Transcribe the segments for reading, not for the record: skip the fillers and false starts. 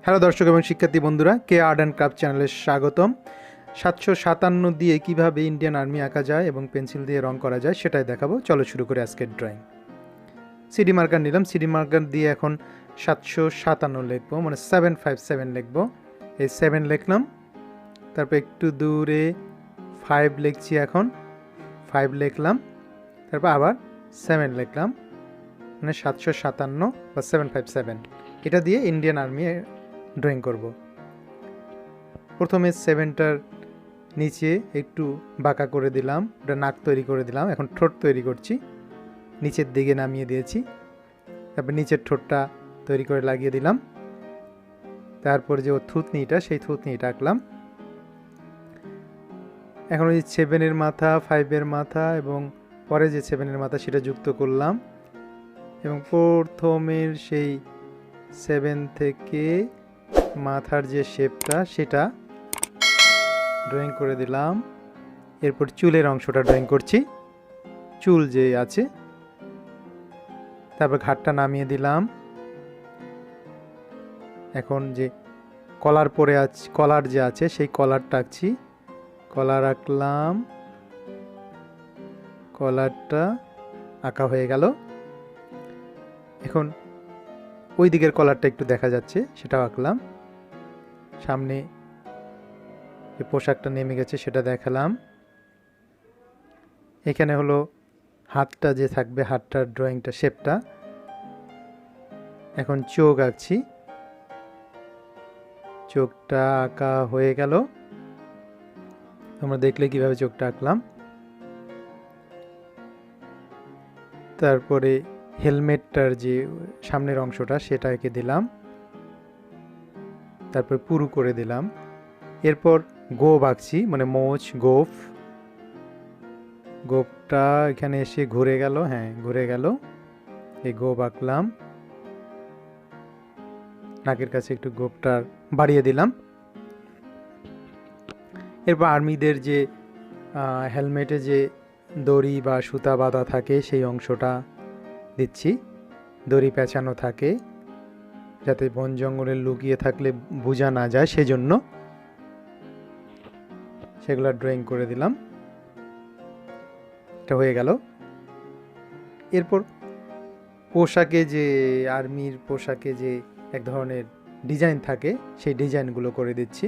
Hello দর্শক এবং শিক্ষার্থী বন্ধুরা, কে আর্ট অ্যান্ড ক্রাফট চ্যানেলে স্বাগতম। 757 দিয়ে কিভাবে ইন্ডিয়ান আর্মি আঁকা যায় এবং পেন্সিল দিয়ে রং করা যায় সেটাই দেখাবো। চলো শুরু করে আজকের ড্রয়িং। সিডি মার্কার নিলাম, সিডি মার্কার দিয়ে এখন 757 লিখবো, মানে 757 লিখবো। এই 7 লিখলাম, তারপর একটু দূরে 5 লিখছি, এখন 5 লিখলাম, তারপর আবার 7 লিখলাম, মানে 757 বা 757। এটা দিয়ে ইন্ডিয়ান আর্মি ড্রয়িং করব। প্রথমে 7টার নিচে একটু বাঁকা করে দিলাম, ওটা নাক তৈরি করে দিলাম। এখন ঠোঁট তৈরি করছি, নিচের দিকে নামিয়ে দিয়েছি, তারপর নিচের ঠোঁটটা তৈরি করে লাগিয়ে দিলাম। তারপর যে থুতনিটা, সেই থুতনিটা আঁকলাম। এখন ওই 7-এর মাথা, 5-এর মাথা এবং পরে যে 7-এর মাথা সেটা যুক্ত করলাম, এবং প্রথমের সেই 7 থেকে মাথার যে শেপটা সেটা ড্রয়িং করে দিলাম। এরপর চুলের অংশটা ড্রয়িং করছি, চুল যে আছে। তারপর ঘাটটা নামিয়ে দিলাম। এখন যে কলার পরে আছে, কলার যে আছে সেই কলারটা আঁকছি। কলার আঁকলাম, কলারটা আঁকা হয়ে গেল। এখন ওই দিকের কলারটা একটু দেখা যাচ্ছে, সেটাও আঁকলাম। সামনে যে পোশাকটা নেমে গেছে সেটা দেখালাম। এখানে হলো হাতটা যে থাকবে, হাতটার ড্রয়িংটা, শেপটা। এখন চোখ আঁকছি, চোখটা আঁকা হয়ে গেল। তোমরা দেখলে কিভাবে চোখটা আঁকলাম। তারপরে হেলমেটটার যে সামনের অংশটা সেটা এঁকে দিলাম, তারপর পুরু করে দিলাম। এরপর গোঁফ আঁকছি, মানে মোচ, গোঁফ। গোঁফটা এখানে এসে ঘুরে গেল, হ্যাঁ ঘুরে গেল। এই গোঁফ আঁকলাম, নাকের কাছে একটু গোঁফটা বাড়িয়ে দিলাম। এরপর আর্মিদের যে হেলমেটে যে দড়ি বা সুতা বাঁধা থাকে সেই অংশটা দিচ্ছি। দড়ি পেঁচানো থাকে যাতে বন জঙ্গলে লুকিয়ে থাকলে বোঝা না যায়, সেজন্য সেগুলো ড্রয়িং করে দিলাম। এটা হয়ে গেল। এরপর পোশাকে, যে আর্মির পোশাকে যে এক ধরনের ডিজাইন থাকে সেই ডিজাইনগুলো করে দিচ্ছি,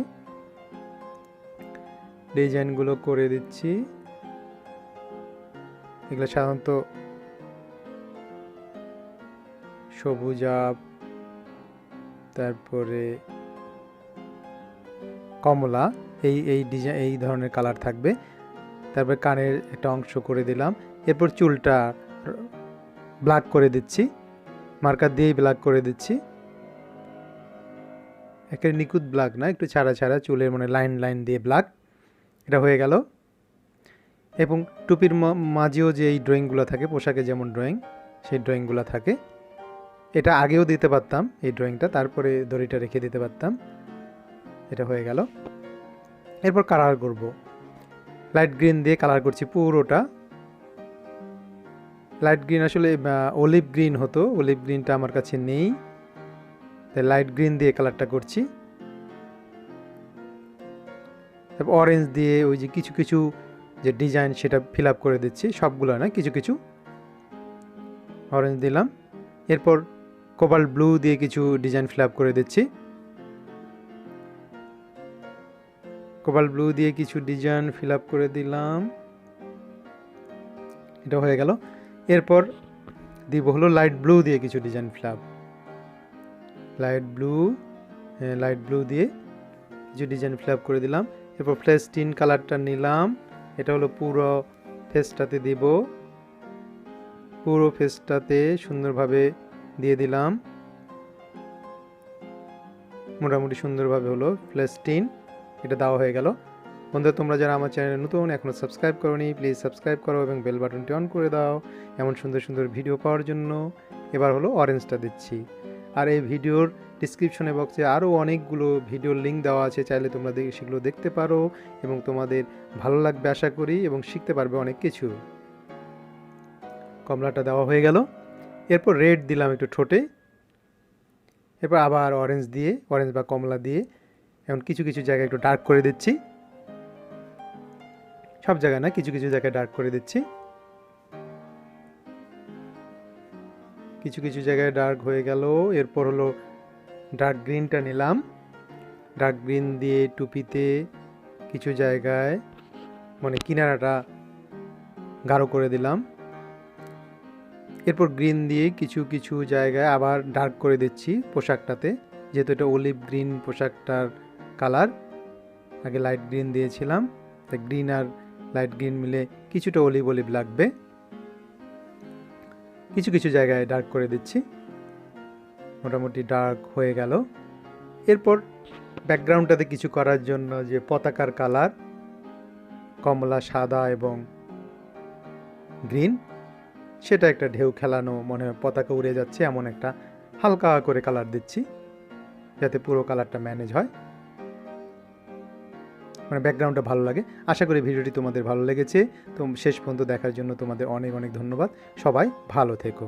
ডিজাইনগুলো করে দিচ্ছি। এগুলো সাধারণত সবুজাব, তারপরে কমলা, এই ডিজাইন, এই ধরনের কালার থাকবে। তারপর কানের একটা অংশ করে দিলাম। এরপর চুলটা ব্ল্যাক করে দিচ্ছি, মার্কার দিয়েই ব্ল্যাক করে দিচ্ছি। একেবারে নিখুঁত ব্ল্যাক না, একটু ছাড়া ছাড়া চুলের, মানে লাইন লাইন দিয়ে ব্ল্যাক। এটা হয়ে গেল। এবং টুপির মাঝেও যে এই ড্রয়িংগুলো থাকে, পোশাকে যেমন ড্রয়িং, সেই ড্রয়িংগুলো থাকে। এটা আগেও দিতে পারতাম এই ড্রয়িংটা, তারপরে দড়িটা রেখে দিতে পারতাম। এটা হয়ে গেল। এরপর কালার করব, লাইট গ্রিন দিয়ে কালার করছি পুরোটা। লাইট গ্রিন আসলে অলিভ গ্রিন হতো, অলিভ গ্রিনটা আমার কাছে নেই, তাই লাইট গ্রিন দিয়ে কালারটা করছি। তারপর অরেঞ্জ দিয়ে ওই যে কিছু কিছু যে ডিজাইন সেটা ফিল আপ করে দিচ্ছি, সবগুলো না, কিছু কিছু অরেঞ্জ দিলাম। এরপর কোবাল্ট ব্লু দিয়ে কিছু ডিজাইন ফিল আপ করে দিচ্ছি, কোবাল্ট ব্লু দিয়ে কিছু ডিজাইন ফিল আপ করে দিলাম। এটা হয়ে গেল। এরপর দিব হলো লাইট ব্লু দিয়ে কিছু design fill up, light blue দিয়ে কিছু ডিজাইন ফিল আপ করে দিলাম। এরপর ফ্লেশ টিন কালারটা নিলাম, এটা হলো পুরো ফেসটাতে দিব, পুরো ফেসটাতে সুন্দরভাবে দিয়ে দিলাম। মোটামুটি সুন্দরভাবে হলো ফ্লেশ টিন, এটা দেওয়া হয়ে গেল। বন্ধুরা, তোমরা যারা আমার চ্যানেলে নতুন, এখনও সাবস্ক্রাইব করোনি, প্লিজ সাবস্ক্রাইব করো এবং বেল বাটনটি অন করে দাও এমন সুন্দর সুন্দর ভিডিও পাওয়ার জন্য। এবার হলো অরেঞ্জটা দিচ্ছি। আর এই ভিডিওর ডিসক্রিপশনে বক্সে আরও অনেকগুলো ভিডিওর লিঙ্ক দেওয়া আছে, চাইলে তোমরা সেগুলো দেখতে পারো এবং তোমাদের ভালো লাগবে আশা করি, এবং শিখতে পারবে অনেক কিছু। কমলাটা দেওয়া হয়ে গেল। এরপর রেড দিলাম একটু ঠোঁটে, এরপর আবার অরেঞ্জ বা কমলা দিয়ে এখন কিছু কিছু জায়গায় একটু ডার্ক করে দিচ্ছি, সব জায়গায় না, কিছু কিছু জায়গায় ডার্ক করে দিচ্ছি। কিছু কিছু জায়গায় ডার্ক হয়ে গেল। এরপর হলো ডার্ক গ্রিনটা নিলাম, ডার্ক গ্রিন দিয়ে টুপিতে কিছু জায়গায় মানে কিনারাটা গাঢ় করে দিলাম। এরপর গ্রিন দিয়ে কিছু কিছু জায়গায় আবার ডার্ক করে দিচ্ছি পোশাকটাতে, যেহেতু এটা অলিভ গ্রিন পোশাকটার কালার, আগে লাইট গ্রিন দিয়েছিলাম, তাই গ্রিন আর লাইট গ্রিন মিলে কিছুটা অলিভ অলিভ লাগবে। কিছু কিছু জায়গায় ডার্ক করে দিচ্ছি, মোটামুটি ডার্ক হয়ে গেল। এরপর ব্যাকগ্রাউন্ডটাতে কিছু করার জন্য যে পতাকার কালার কমলা, সাদা এবং গ্রিন, সেটা একটা ঢেউ খেলানো, মনে হয় পতাকা উড়ে যাচ্ছে এমন একটা হালকা করে কালার দিচ্ছি, যাতে পুরো কালারটা ম্যানেজ হয়, মানে ব্যাকগ্রাউন্ডটা ভালো লাগে। আশা করি ভিডিওটি তোমাদের ভালো লেগেছে। তো শেষ পর্যন্ত দেখার জন্য তোমাদের অনেক অনেক ধন্যবাদ। সবাই ভালো থেকো।